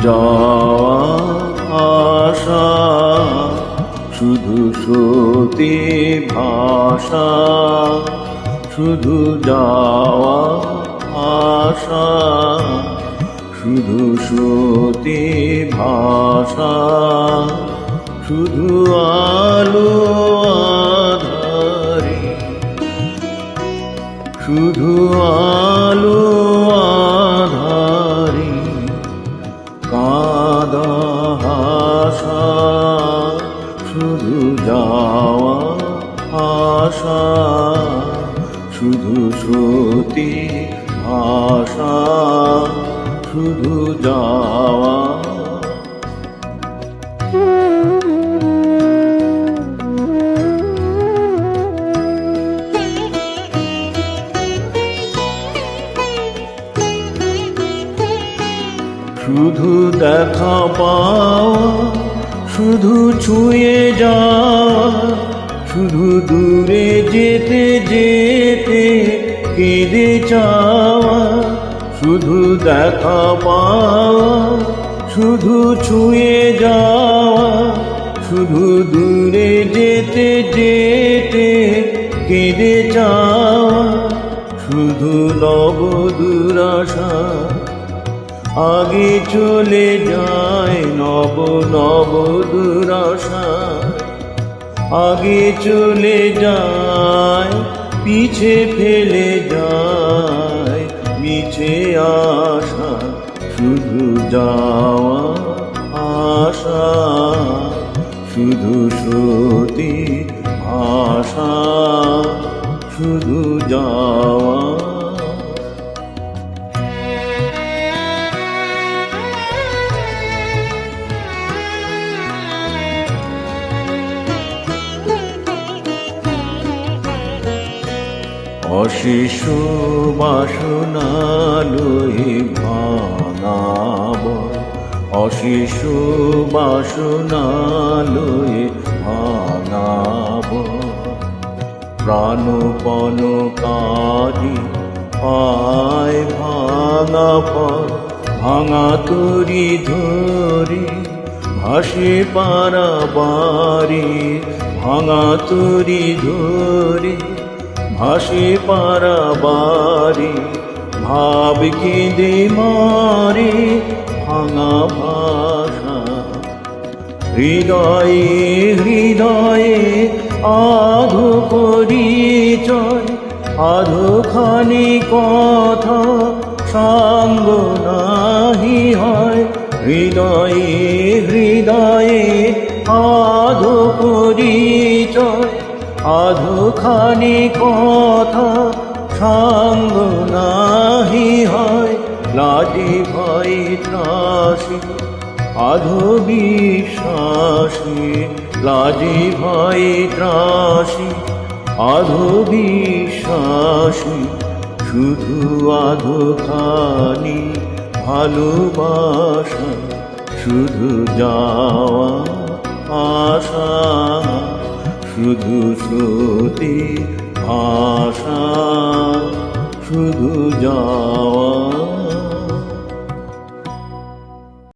যাওয়া আশা, শুধু শ্রুতি ভাষা, শুধু যাওয়া আশা, শুধু শ্রুতি ভাষা, শুধু আলো আধারে, শুধু আলো আধারে কাঁদা হাসা, শুধু যাওয়া আশা, শুধু শ্রুতি ভাষা, শুধু যাওয়া। শুধু দেখা পাওয়া, শুধু ছুঁয়ে যাওয়া, শুধু দূরে যেতে যেতে কেঁদে চাওয়া, শুধু দেখা পাওয়া, শুধু ছুঁয়ে যাওয়া, শুধু দূরে যেতে যেতে কেঁদে চাওয়া, শুধু নব দুরাশা আগে চলে যায়, নব নব দুরাশা আগে চলে যায়, পিছে ফেলে যায় মিছে আশা, শুধু যাওয়া আশা, শুধু শ্রুতি ভাষা, শুধু যাওয়া। অশেষ বাসনা লয়ে ভাঙাব, অশেষ বাসনা লয়ে ভাঙাব, প্রাণপণ কাজে পায় ভাঙা পর, ভাঙা তরি ধরে ভাসে পারাবারে, ভাঙা তরি ধরে ভাসে পারাবারে, ভাব কেঁদে মারে ভাঙা ভাষা, হৃদয়ে হৃদয়ে আধো পরিচয়, আধোখানি কথা সাঙ্গ নাহি হয়, হৃদয়ে হৃদয়ে আধো পরিচয়, আধোখানি কথা সাঙ্গ নাহি হয়, লাজে ভয়ে ত্রাসে আধো বিশ্বাসে, লাজে ভয়ে ত্রাসে আধো বিশ্বাসে, শুধু আধোখানি ভালোবাসা, শুধু যাওয়া আশা, শুধু শ্রুতি ভাষা, শুধু যাওয়া।